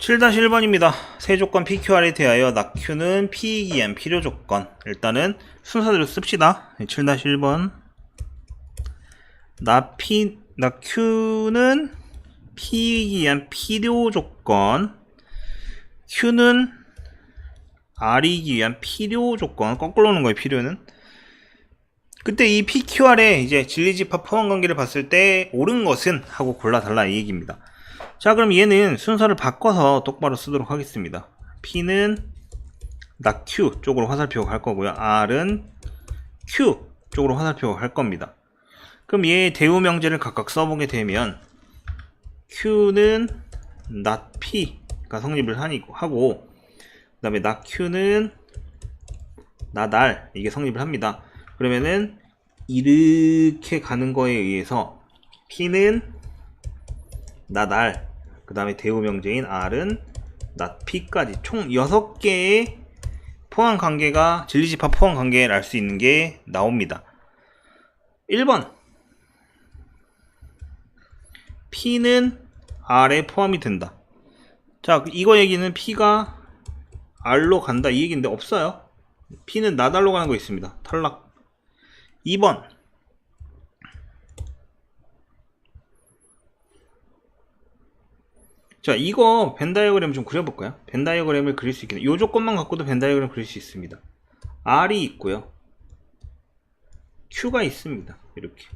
7-1번입니다. 세 조건 PQR에 대하여 낙Q는 P이기 위한 필요 조건. 일단은 순서대로 씁시다. 7-1번. 낙Q는 P이기 위한 필요 조건. Q는 R이기 위한 필요 조건. 거꾸로 오는 거예요, 필요는. 그때 이 PQR의 이제 진리집합 포함 관계를 봤을 때 옳은 것은 하고 골라달라 이 얘기입니다. 자, 그럼 얘는 순서를 바꿔서 똑바로 쓰도록 하겠습니다. P는 낙Q 쪽으로 화살표가 갈 거고요. R은 Q 쪽으로 화살표가 갈 겁니다. 그럼 얘의 대우 명제를 각각 써보게 되면 Q는 not P가 성립을 하고 그 다음에 낙Q는 not R 이게 성립을 합니다. 그러면은 이렇게 가는 거에 의해서 P는 not R 그 다음에 대우 명제인 R은 not P까지 총 6개의 포함 관계가 진리집합 포함 관계를 알 수 있는 게 나옵니다. 1번 P는 R에 포함이 된다. 자, 이거 얘기는 P가 R로 간다 이 얘기인데 없어요. P는 not R로 가는 거 있습니다. 탈락. 2번 자, 이거 벤 다이어그램 좀 그려볼까요? 벤 다이어그램을 그릴 수 있겠네요. 이 조건만 갖고도 벤 다이어그램 그릴 수 있습니다. R이 있고요. Q가 있습니다. 이렇게.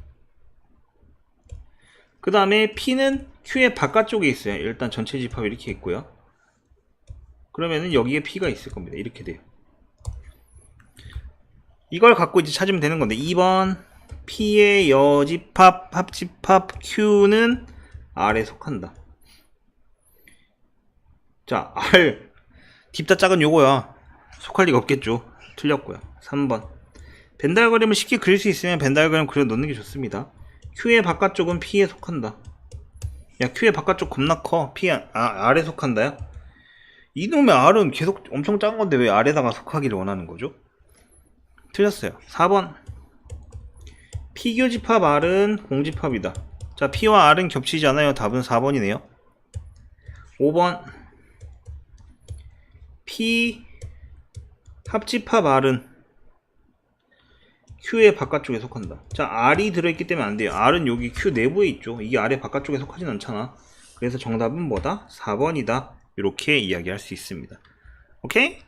그 다음에 P는 Q의 바깥쪽에 있어요. 일단 전체 집합이 이렇게 있고요. 그러면은 여기에 P가 있을 겁니다. 이렇게 돼요. 이걸 갖고 이제 찾으면 되는 건데 2번 P의 여집합, 합집합 Q는 R에 속한다. 자, R 딥다 작은 요거야. 속할 리가 없겠죠. 틀렸고요. 3번 벤 다이어그램을 쉽게 그릴 수 있으면 벤 다이어그램 그려 놓는 게 좋습니다. Q의 바깥쪽은 P에 속한다. 야, Q의 바깥쪽 겁나 커. R에 속한다요? 이놈의 R은 계속 엄청 작은 건데 왜 R에다가 속하기를 원하는 거죠? 틀렸어요. 4번 P교집합 R은 공집합이다. 자, P와 R은 겹치지 않아요. 답은 4번이네요. 5번 P 합집합 R은 Q의 바깥쪽에 속한다. 자, R이 들어있기 때문에 안 돼요. R은 여기 Q 내부에 있죠. 이게 R의 바깥쪽에 속하진 않잖아. 그래서 정답은 뭐다? 4번이다. 이렇게 이야기할 수 있습니다. 오케이?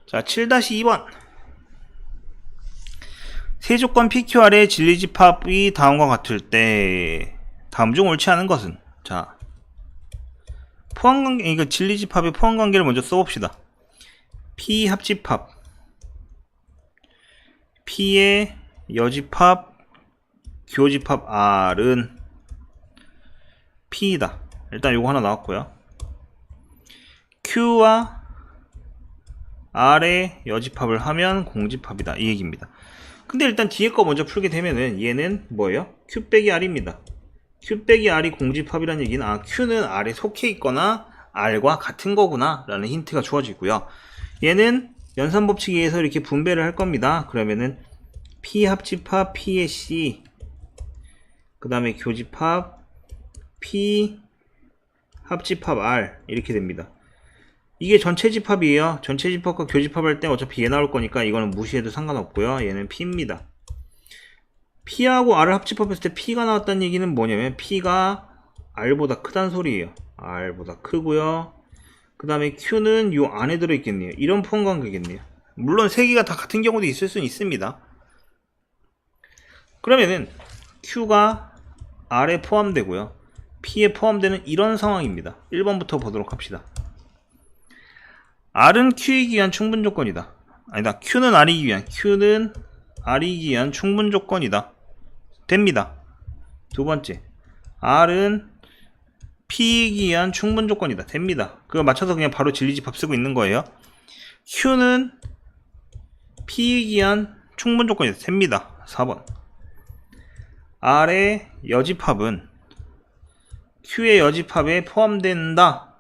자, 7-2번 세조건 PQR의 진리집합이 다음과 같을 때 다음 중 옳지 않은 것은? 자, 포함관계, 이거 진리집합의 포함관계를 먼저 써봅시다. P 합집합 P의 여집합 교집합 R은 P이다. 일단 요거 하나 나왔고요. Q와 R의 여집합을 하면 공집합이다 이 얘기입니다. 근데 일단 뒤에 거 먼저 풀게 되면은 얘는 뭐예요? Q 빼기 R입니다. Q 빼기 R이 공집합이라는 얘기는 Q는 R에 속해 있거나 R과 같은 거구나 라는 힌트가 주어지고요. 얘는 연산법칙에 의해서 이렇게 분배를 할 겁니다. 그러면은 P 합집합 P의 C 그 다음에 교집합 P 합집합 R 이렇게 됩니다. 이게 전체 집합이에요. 전체 집합과 교집합 할 때 어차피 얘 나올 거니까 이거는 무시해도 상관없고요. 얘는 P입니다. P하고 R을 합집합했을 때 P가 나왔다는 얘기는 뭐냐면 P가 R보다 크다는 소리예요. R보다 크고요. 그 다음에 Q는 요 안에 들어있겠네요. 이런 포함관계겠네요. 물론 세 개가 다 같은 경우도 있을 수는 있습니다. 그러면은 Q가 R에 포함되고요. P에 포함되는 이런 상황입니다. 1번부터 보도록 합시다. R은 Q이기 위한 충분 조건이다. 아니다. Q는 R이기 위한 충분 조건이다. 됩니다. 두 번째, R은 P이기 위한 충분 조건이다. 됩니다. 그거 맞춰서 그냥 바로 진리집합 쓰고 있는 거예요. Q는 P이기 위한 충분 조건이다. 됩니다. 4번. R의 여집합은 Q의 여집합에 포함된다.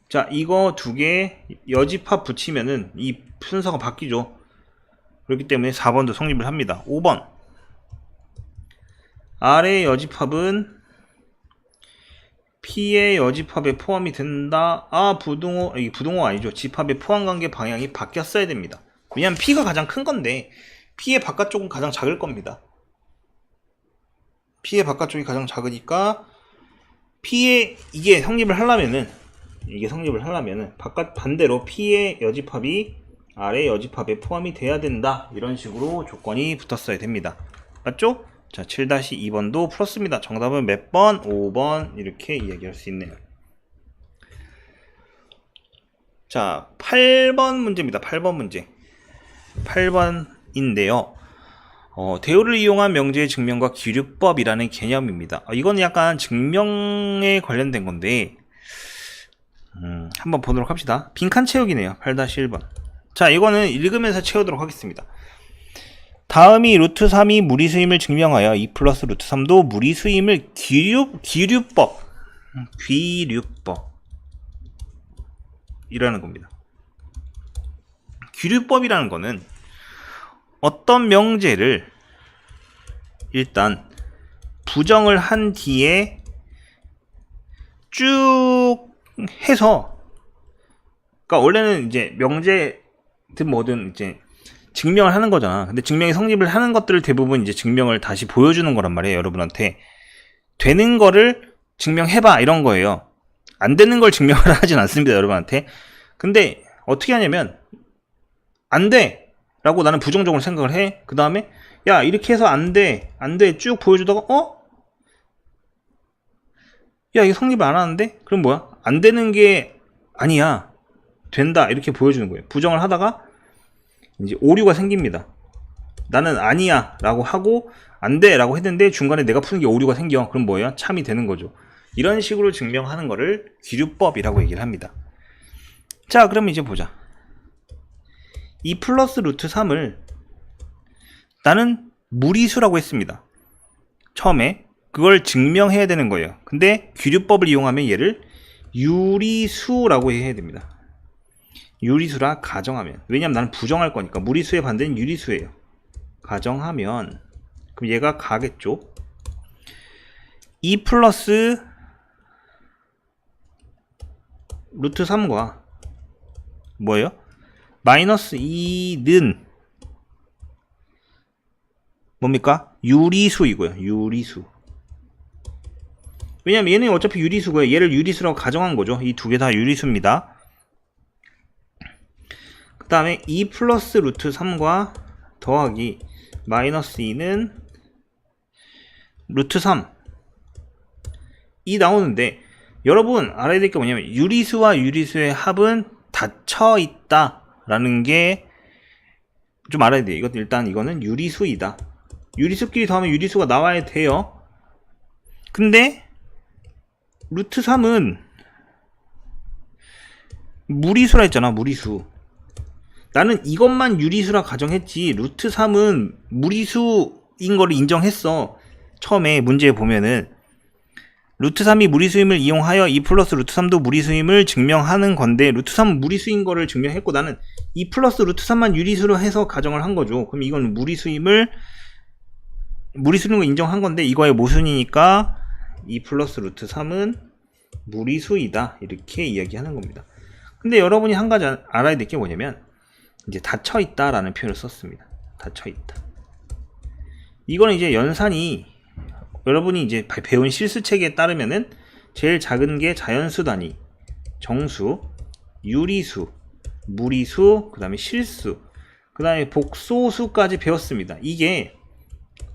자, 이거 두 개 여집합 붙이면은 이 순서가 바뀌죠. 그렇기 때문에 4번도 성립을 합니다. 5번. R의 여집합은 P의 여집합에 포함이 된다. 아, 이게 부동호 아니죠. 집합의 포함관계 방향이 바뀌었어야 됩니다. 왜냐면 P가 가장 큰 건데 P의 바깥쪽은 가장 작을 겁니다. P의 바깥쪽이 가장 작으니까 P의 이게 성립을 하려면은 반대로 P의 여집합이 R의 여집합에 포함이 돼야 된다. 이런 식으로 조건이 붙었어야 됩니다. 맞죠? 자, 7-2번도 풀었습니다. 정답은 몇 번? 5번 이렇게 이야기할 수 있네요. 자, 8번 문제입니다. 8번 문제. 8번인데요. 대우를 이용한 명제의 증명과 기류법이라는 개념입니다. 이건 약간 증명에 관련된 건데 한번 보도록 합시다. 빈칸 채우기네요. 8-1번. 자, 이거는 읽으면서 채우도록 하겠습니다. 다음이 루트 3이 무리수임을 증명하여 2 플러스 루트 3도 무리수임을 기류법 이라는 겁니다. 기류법이라는 거는 어떤 명제를 일단 부정을 한 뒤에 쭉 해서, 그러니까 원래는 이제 명제든 뭐든 이제 증명을 하는 거잖아. 근데 증명이 성립을 하는 것들을 대부분 이제 증명을 다시 보여주는 거란 말이에요. 여러분한테 되는 거를 증명해봐 이런 거예요. 안 되는 걸 증명을 하진 않습니다. 여러분한테. 근데 어떻게 하냐면 안 돼 라고 나는 부정적으로 생각을 해. 그 다음에 야 이렇게 해서 안 돼 쭉 보여주다가 야 이거 성립을 안 하는데? 그럼 뭐야? 안 되는 게 아니야, 된다 이렇게 보여주는 거예요. 부정을 하다가 이제 오류가 생깁니다. 나는 아니야 라고 하고 안 돼 라고 했는데 중간에 내가 푸는 게 오류가 생겨. 그럼 뭐예요? 참이 되는 거죠. 이런 식으로 증명하는 거를 기류법이라고 얘기를 합니다. 자, 그럼 이제 보자. 2 플러스 루트 3을 나는 무리수라고 했습니다. 처음에 그걸 증명해야 되는 거예요. 근데 기류법을 이용하면 얘를 유리수라고 해야 됩니다. 유리수라 가정하면, 왜냐면 나는 부정할 거니까. 무리수의 반대는 유리수예요. 가정하면 그럼 얘가 가겠죠. 2 플러스 루트 3과 뭐예요? 마이너스 2는 뭡니까? 유리수이고요. 유리수. 왜냐면 얘는 어차피 유리수고요. 얘를 유리수라고 가정한 거죠. 이 두 개 다 유리수입니다. 그 다음에 2 플러스 루트 3과 더하기 마이너스 2는 루트 3 이 나오는데, 여러분 알아야 될 게 뭐냐면 유리수와 유리수의 합은 닫혀 있다 라는 게 좀 알아야 돼요. 일단 이거는 유리수이다. 유리수끼리 더하면 유리수가 나와야 돼요. 근데 루트 3은 무리수라 했잖아. 무리수. 나는 이것만 유리수라 가정했지 루트 3은 무리수인 거를 인정했어. 처음에 문제에 보면은 루트 3이 무리수임을 이용하여 2 플러스 루트 3도 무리수임을 증명하는 건데, 루트 3은 무리수인 거를 증명했고 나는 2 플러스 루트 3만 유리수로 해서 가정을 한 거죠. 그럼 이건 무리수인 거 인정한 건데 이거의 모순이니까 2 플러스 루트 3은 무리수이다 이렇게 이야기하는 겁니다. 근데 여러분이 한 가지 알아야 될 게 뭐냐면 이제 닫혀있다 라는 표현을 썼습니다. 닫혀있다. 이거는 이제 연산이 여러분이 이제 배운 실수체계에 따르면은 제일 작은 게 자연수 단위, 정수, 유리수, 무리수, 그 다음에 실수, 그 다음에 복소수까지 배웠습니다. 이게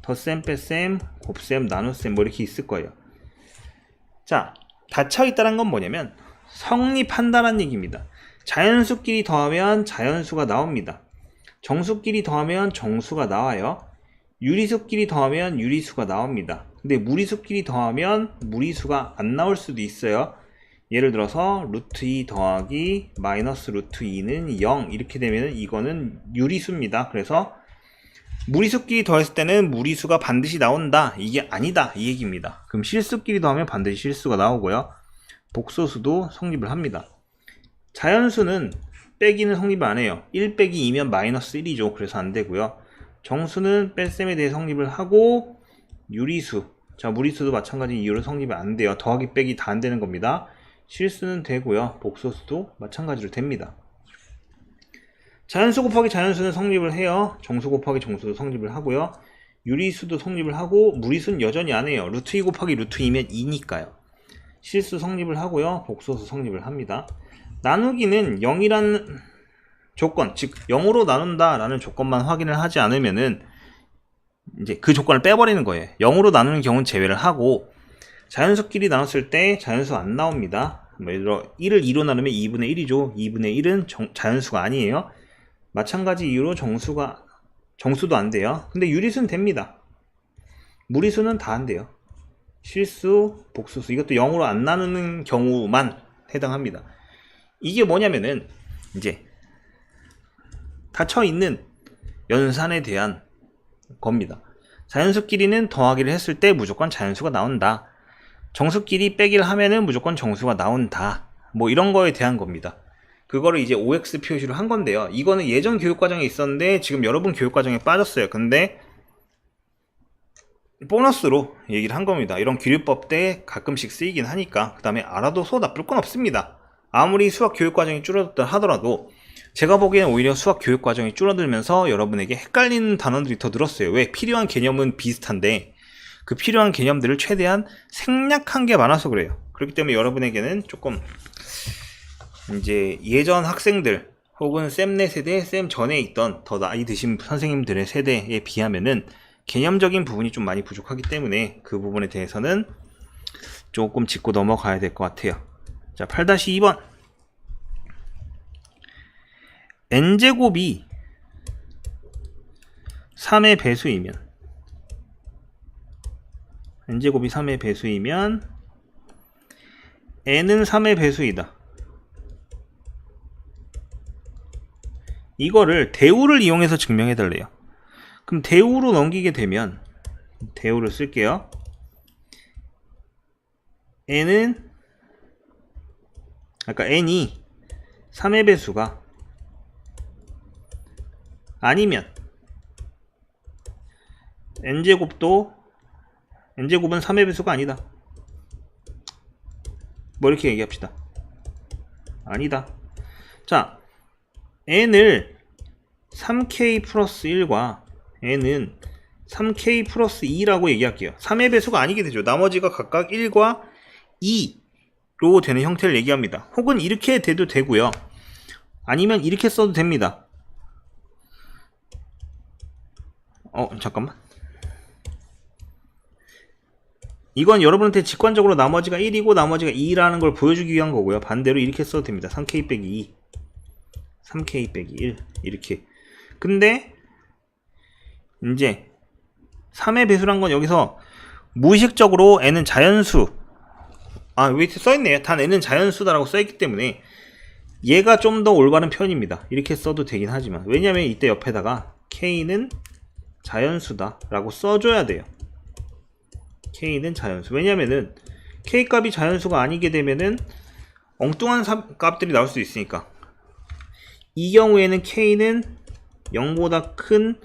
덧셈, 뺄셈, 곱셈, 나눗셈 뭐 이렇게 있을 거예요. 자, 닫혀있다는 건 뭐냐면 성립한다는 얘기입니다. 자연수끼리 더하면 자연수가 나옵니다. 정수끼리 더하면 정수가 나와요. 유리수끼리 더하면 유리수가 나옵니다. 근데 무리수끼리 더하면 무리수가 안 나올 수도 있어요. 예를 들어서 루트 2 더하기 마이너스 루트 2는 0 이렇게 되면 이거는 유리수입니다. 그래서 무리수끼리 더했을 때는 무리수가 반드시 나온다, 이게 아니다 이 얘기입니다. 그럼 실수끼리 더하면 반드시 실수가 나오고요. 복소수도 성립을 합니다. 자연수는 빼기는 성립을 안 해요. 1 빼기 2면 마이너스 1이죠. 그래서 안 되고요. 정수는 뺄셈에 대해 성립을 하고, 유리수 자, 무리수도 마찬가지 이유로 성립이 안 돼요. 더하기 빼기 다 안 되는 겁니다. 실수는 되고요. 복소수도 마찬가지로 됩니다. 자연수 곱하기 자연수는 성립을 해요. 정수 곱하기 정수도 성립을 하고요. 유리수도 성립을 하고 무리수는 여전히 안 해요. 루트 2 곱하기 루트 2면 2니까요. 실수 성립을 하고요. 복소수 성립을 합니다. 나누기는 0이라는 조건, 즉 0으로 나눈다 라는 조건만 확인을 하지 않으면은 이제 그 조건을 빼버리는 거예요. 0으로 나누는 경우는 제외를 하고, 자연수끼리 나눴을 때 자연수 안 나옵니다. 예를 들어 1을 2로 나누면 2분의 1이죠. 2분의 1은 자연수가 아니에요. 마찬가지 이유로 정수도 안 돼요. 근데 유리수는 됩니다. 무리수는 다 안 돼요. 실수, 복수수, 이것도 0으로 안 나누는 경우만 해당합니다. 이게 뭐냐면은 이제 닫혀있는 연산에 대한 겁니다. 자연수끼리는 더하기를 했을 때 무조건 자연수가 나온다. 정수끼리 빼기를 하면은 무조건 정수가 나온다. 뭐 이런 거에 대한 겁니다. 그거를 이제 OX 표시로 한 건데요. 이거는 예전 교육과정에 있었는데 지금 여러분 교육과정에 빠졌어요. 근데 보너스로 얘기를 한 겁니다. 이런 기류법 때 가끔씩 쓰이긴 하니까 그 다음에 알아둬서 나쁠 건 없습니다. 아무리 수학 교육과정이 줄어들다 하더라도 제가 보기엔 오히려 수학 교육과정이 줄어들면서 여러분에게 헷갈리는 단어들이 더 늘었어요. 왜? 필요한 개념은 비슷한데 그 필요한 개념들을 최대한 생략한 게 많아서 그래요. 그렇기 때문에 여러분에게는 조금 이제 예전 학생들 혹은 쌤네 세대, 쌤 전에 있던 더 나이 드신 선생님들의 세대에 비하면은 개념적인 부분이 좀 많이 부족하기 때문에 그 부분에 대해서는 조금 짚고 넘어가야 될 것 같아요. 자, 8-2번. n제곱이 3의 배수이면 n제곱이 3의 배수이면 n은 3의 배수이다. 이거를 대우를 이용해서 증명해 달래요. 그럼 대우로 넘기게 되면 대우를 쓸게요. n은 아까 n이 3의 배수가 아니면 n제곱은 3의 배수가 아니다. 뭐 이렇게 얘기합시다. 아니다. 자, n을 3k 플러스 1과 n은 3k 플러스 2라고 얘기할게요. 3의 배수가 아니게 되죠. 나머지가 각각 1과 2로 되는 형태를 얘기합니다. 혹은 이렇게 돼도 되고요. 아니면 이렇게 써도 됩니다. 잠깐만. 이건 여러분한테 직관적으로 나머지가 1이고 나머지가 2라는 걸 보여주기 위한 거고요. 반대로 이렇게 써도 됩니다. 3k 빼기 2 3k 빼기 1 이렇게. 근데 이제 3의 배수란 건 여기서 무의식적으로 n은 자연수, 왜 이렇게 써있네요. 단 n은 자연수다라고 써있기 때문에 얘가 좀 더 올바른 편입니다. 이렇게 써도 되긴 하지만, 왜냐면 이때 옆에다가 k는 자연수다 라고 써줘야 돼요. k는 자연수. 왜냐면은 k 값이 자연수가 아니게 되면은 엉뚱한 값들이 나올 수 있으니까. 이 경우에는 k는 0보다 큰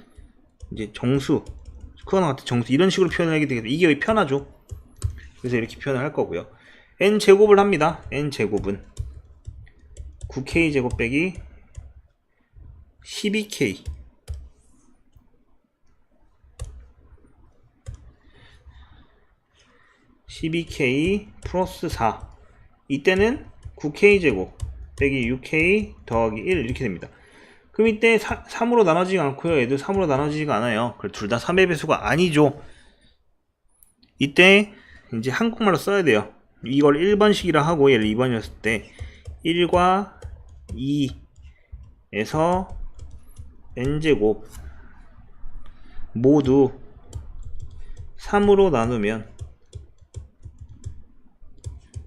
이제 정수, 크거나 같은 정수, 이런 식으로 표현을 하게 되겠다. 이게 왜 편하죠? 그래서 이렇게 표현을 할 거고요. n 제곱을 합니다. n 제곱은 9k 제곱 빼기 12k 12k 플러스 4. 이때는 9k 제곱 빼기 6k 더하기 1 이렇게 됩니다. 그럼 이때 3으로 나눠지지 않고요. 얘도 3으로 나눠지지가 않아요. 둘 다 3의 배수가 아니죠. 이때 이제 한국말로 써야 돼요. 이걸 1번식이라 하고 얘를 2번이었을 때 1과 2에서 n제곱 모두 3으로 나누면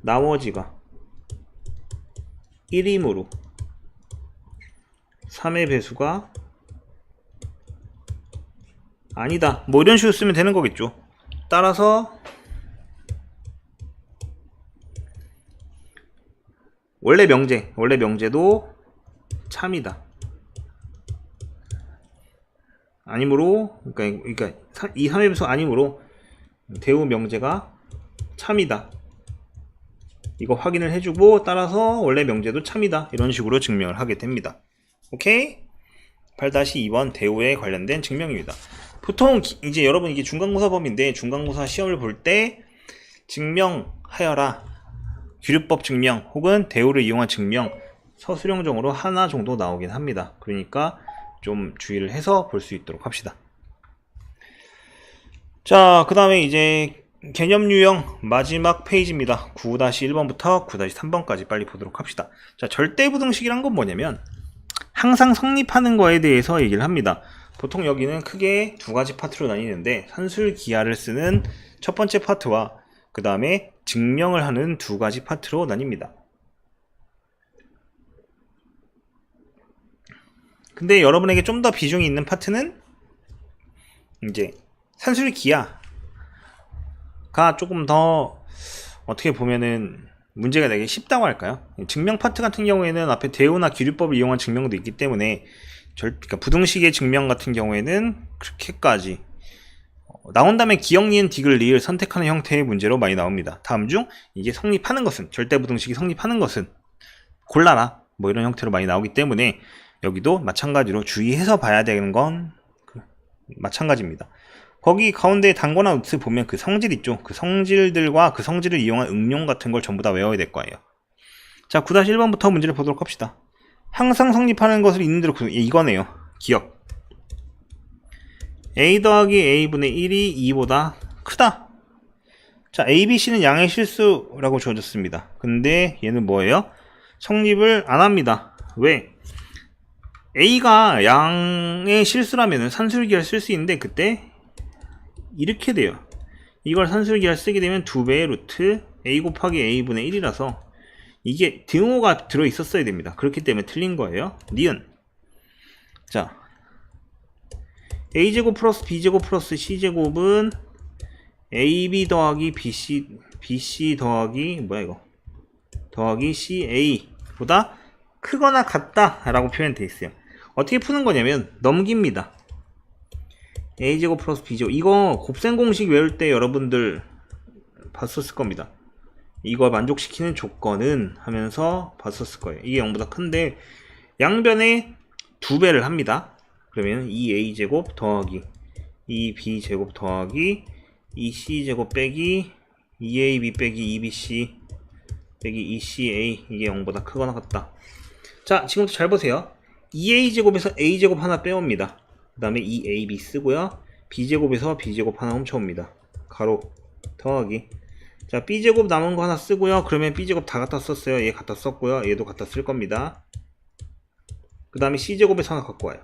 나머지가 1이므로 3의 배수가 아니다. 뭐 이런 식으로 쓰면 되는 거겠죠. 따라서 원래 명제도 참이다. 아니므로, 그러니까 이 3의 배수가 아니므로 대우 명제가 참이다. 이거 확인을 해주고 따라서 원래 명제도 참이다. 이런 식으로 증명을 하게 됩니다. 오케이? 8-2번 대우에 관련된 증명입니다. 보통 이제 여러분 이게 중간고사 범위인데 중간고사 시험을 볼 때 증명하여라. 규律법 증명 혹은 대우를 이용한 증명 서술형정으로 하나 정도 나오긴 합니다. 그러니까 좀 주의를 해서 볼 수 있도록 합시다. 자, 그 다음에 이제 개념 유형 마지막 페이지입니다. 9-1번부터 9-3번까지 빨리 보도록 합시다. 자, 절대부등식이란 건 뭐냐면 항상 성립하는 거에 대해서 얘기를 합니다. 보통 여기는 크게 두 가지 파트로 나뉘는데 산술기하를 쓰는 첫 번째 파트와 그 다음에 증명을 하는 두 가지 파트로 나뉩니다. 근데 여러분에게 좀 더 비중이 있는 파트는 이제 산술기하가 조금 더 어떻게 보면은 문제가 되게 쉽다고 할까요? 증명 파트 같은 경우에는 앞에 대우나 기류법을 이용한 증명도 있기 때문에 그러니까 부등식의 증명 같은 경우에는 그렇게까지 나온 다음에 기역, 니은, 디귿, 리을 선택하는 형태의 문제로 많이 나옵니다. 다음 중 이게 성립하는 것은 절대부등식이 성립하는 것은 골라라 뭐 이런 형태로 많이 나오기 때문에 여기도 마찬가지로 주의해서 봐야 되는 건 마찬가지입니다. 거기 가운데 단거나 노트 보면 그 성질 있죠. 그 성질들과 그 성질을 이용한 응용 같은 걸 전부 다 외워야 될 거예요. 자, 9-1번부터 문제를 보도록 합시다. 항상 성립하는 것을 있는 대로 이거네요. 기억. a 더하기 a분의 1이 2보다 크다. 자, a, b, c는 양의 실수라고 주어졌습니다. 근데 얘는 뭐예요? 성립을 안 합니다. 왜? a가 양의 실수라면 산술기하를 쓸 수 있는데 그때 이렇게 돼요. 이걸 산술기하를 쓰게 되면 2배의 루트 a 곱하기 a분의 1이라서 이게 등호가 들어있었어야 됩니다. 그렇기 때문에 틀린 거예요. 니은. 자, a제곱 플러스 b제곱 플러스 c제곱은 ab 더하기 bc 더하기 뭐야 이거 더하기 ca 보다 크거나 같다 라고 표현되어 있어요. 어떻게 푸는 거냐면 넘깁니다. a제곱 플러스 b제곱 이거 곱셈 공식 외울 때 여러분들 봤었을 겁니다. 이거 만족시키는 조건은 하면서 봤었을 거예요. 이게 0보다 큰데 양변에 2배를 합니다. 그러면 2a제곱 더하기 2b제곱 더하기 2c제곱 빼기 2ab 빼기 2bc 빼기 2ca 이게 0보다 크거나 같다. 자, 지금부터 잘 보세요. 2a제곱에서 a제곱 하나 빼옵니다. 그 다음에 2ab 쓰고요. b제곱에서 b제곱 하나 훔쳐옵니다. 가로 더하기. 자, b제곱 남은 거 하나 쓰고요. 그러면 b제곱 다 갖다 썼어요. 얘 갖다 썼고요. 얘도 갖다 쓸 겁니다. 그 다음에 c제곱에서 하나 갖고 와요.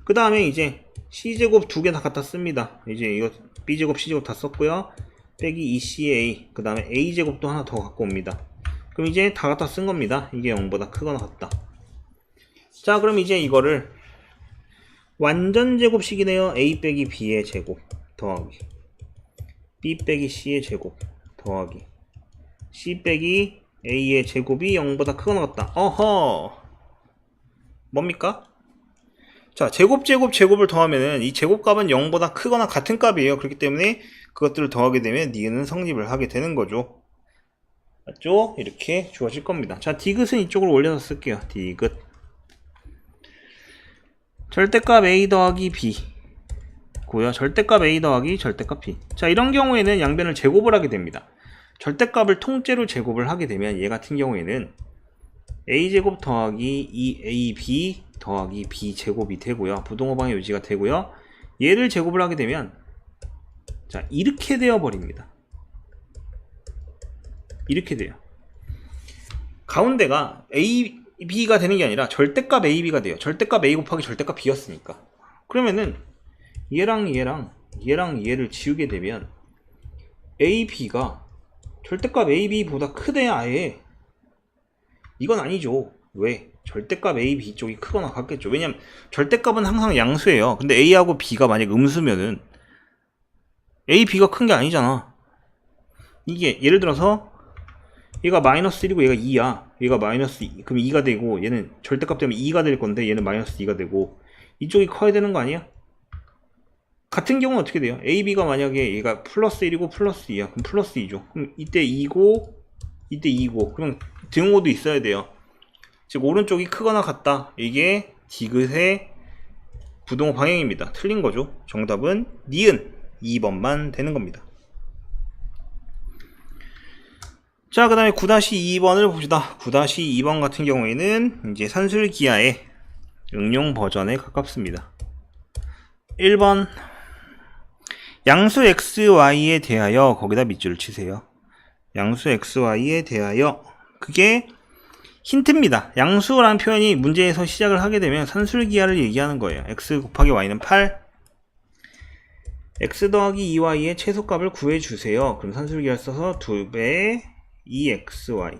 그 다음에 이제 c제곱 두 개 다 갖다 씁니다. 이제 이거 b제곱 c제곱 다 썼고요. 빼기 2ca 그 다음에 a제곱도 하나 더 갖고 옵니다. 그럼 이제 다 갖다 쓴 겁니다. 이게 0보다 크거나 같다. 자, 그럼 이제 이거를 완전 제곱식이네요. a 빼기 b의 제곱 더하기 b 빼기 c의 제곱 더하기 c 빼기 a의 제곱이 0보다 크거나 같다. 어허, 뭡니까? 자, 제곱을 더하면은 이 제곱값은 0보다 크거나 같은 값이에요. 그렇기 때문에 그것들을 더하게 되면 니은은 성립을 하게 되는 거죠. 맞죠? 이렇게 주어질 겁니다. 자, 디귿은 이쪽으로 올려서 쓸게요. 디귿. 절대값 a 더하기 b 고요. 절대값 a 더하기 절대값 b. 자, 이런 경우에는 양변을 제곱을 하게 됩니다. 절대값을 통째로 제곱을 하게 되면 얘 같은 경우에는 a제곱 더하기 2ab 더하기 b제곱이 되고요. 부동호방의 유지가 되고요. 얘를 제곱을 하게 되면 자, 이렇게 되어 버립니다. 이렇게 돼요. 가운데가 a, b가 되는 게 아니라 절대값 a, b가 돼요. 절대값 a 곱하기 절대값 b였으니까. 그러면은 얘랑 얘를 지우게 되면 a, b가 절대값 a, b보다 크대 아예. 이건 아니죠. 왜? 절대값 a, b 쪽이 크거나 같겠죠. 왜냐면 절대값은 항상 양수예요. 근데 a하고 b가 만약 음수면은 a, b가 큰 게 아니잖아. 이게 예를 들어서 얘가 마이너스 1이고 얘가 2야. 얘가 마이너스 2, 그럼 2가 되고 얘는 절대값 때문에 2가 될 건데 얘는 마이너스 2가 되고 이쪽이 커야 되는 거 아니야? 같은 경우는 어떻게 돼요? AB가 만약에 얘가 플러스 1이고 플러스 2야. 그럼 플러스 2죠. 그럼 이때 2고, 이때 2고. 그럼 등호도 있어야 돼요. 즉, 오른쪽이 크거나 같다. 이게 디귿의 부등호 방향입니다. 틀린 거죠. 정답은 니은 2번만 되는 겁니다. 자, 그 다음에 9-2번을 봅시다. 9-2번 같은 경우에는 이제 산술기하의 응용 버전에 가깝습니다. 1번 양수 xy에 대하여 거기다 밑줄을 치세요. 양수 xy에 대하여 그게 힌트입니다. 양수라는 표현이 문제에서 시작을 하게 되면 산술기하를 얘기하는 거예요. x 곱하기 y는 8 x 더하기 2y의 최소값을 구해주세요. 그럼 산술기하를 써서 2배 2xy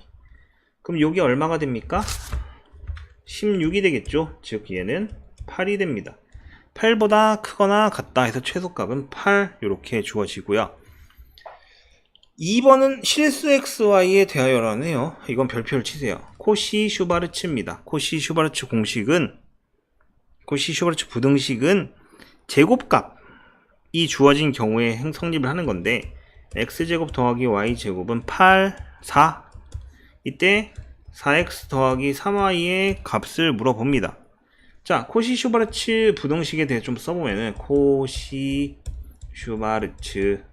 그럼 여기 얼마가 됩니까? 16이 되겠죠. 즉 얘는 8이 됩니다. 8보다 크거나 같다 해서 최소값은 8 이렇게 주어지고요. 2번은 실수 xy에 대하여라네요. 이건 별표를 치세요. 코시 슈바르츠입니다. 코시 슈바르츠 공식은 코시 슈바르츠 부등식은 제곱값이 주어진 경우에 성립을 하는 건데 x제곱 더하기 y제곱은 8, 4 이때 4x 더하기 3y의 값을 물어봅니다. 자, 코시 슈바르츠 부등식에 대해 좀 써보면은 코시 슈바르츠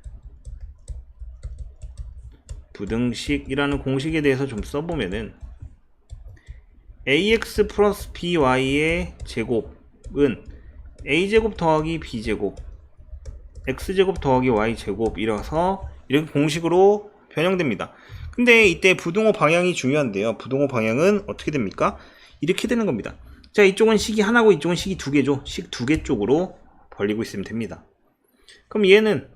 부등식이라는 공식에 대해서 좀 써보면은 ax 플러스 by의 제곱은 a제곱 더하기 b제곱 x제곱 더하기 y제곱이라서 이렇게 공식으로 변형됩니다. 근데 이때 부등호 방향이 중요한데요. 부등호 방향은 어떻게 됩니까? 이렇게 되는 겁니다. 자, 이쪽은 식이 하나고 이쪽은 식이 두 개죠. 식 두 개 쪽으로 벌리고 있으면 됩니다. 그럼 얘는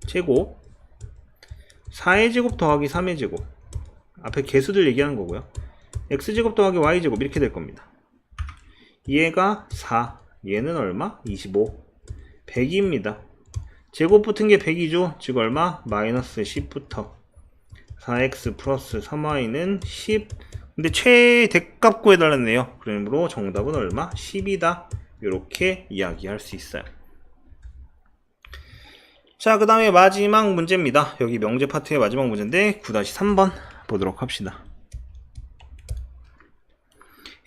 제곱 4의 제곱 더하기 3의 제곱 앞에 개수들 얘기하는 거고요. x제곱 더하기 y제곱 이렇게 될 겁니다. 얘가 4 얘는 얼마? 25 100입니다. 제곱 붙은 게 100이죠. 즉 얼마? 마이너스 10부터 4x 플러스 3y는 10 근데 최대값 구해달랐네요. 그러므로 정답은 얼마? 10이다. 이렇게 이야기할 수 있어요. 자, 그 다음에 마지막 문제입니다. 여기 명제 파트의 마지막 문제인데 9-3번 보도록 합시다.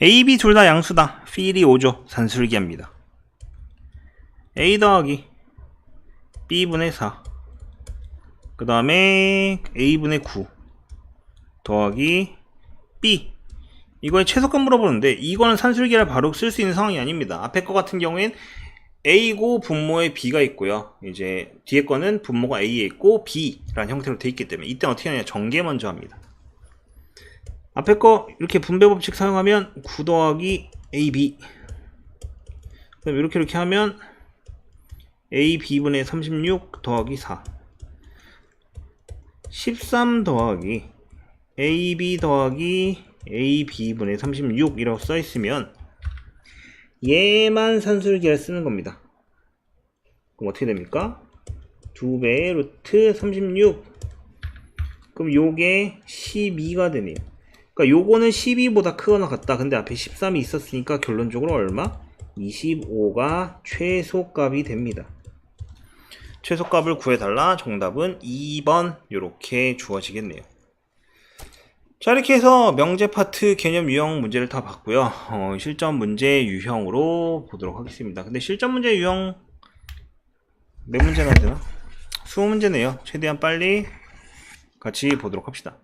A, B 둘 다 양수다. 필이 5죠. 산술기합니다. A 더하기 B분의 4 그 다음에 A분의 9 더하기 B 이거의 최소값 물어보는데 이거는 산술기를 바로 쓸 수 있는 상황이 아닙니다. 앞에 거 같은 경우엔 A고 분모에 B가 있고요. 이제 뒤에 거는 분모가 A에 있고 B라는 형태로 되어 있기 때문에 이때 어떻게 하냐 전개 먼저 합니다. 앞에 거 이렇게 분배 법칙 사용하면 9 더하기 AB 그럼 이렇게 하면 AB분의 36 더하기 4 13 더하기 AB 더하기 AB분의 36이라고 써있으면 얘만 산술기를 쓰는 겁니다. 그럼 어떻게 됩니까? 2배의 루트 36 그럼 요게 12가 되네요. 그러니까 요거는 12보다 크거나 같다. 근데 앞에 13이 있었으니까 결론적으로 얼마? 25가 최소값이 됩니다. 최소값을 구해달라. 정답은 2번 이렇게 주어지겠네요. 자, 이렇게 해서 명제 파트 개념 유형 문제를 다 봤고요. 실전 문제 유형으로 보도록 하겠습니다. 근데 실전 문제 유형 몇 문제나 되나? 20문제네요. 최대한 빨리 같이 보도록 합시다.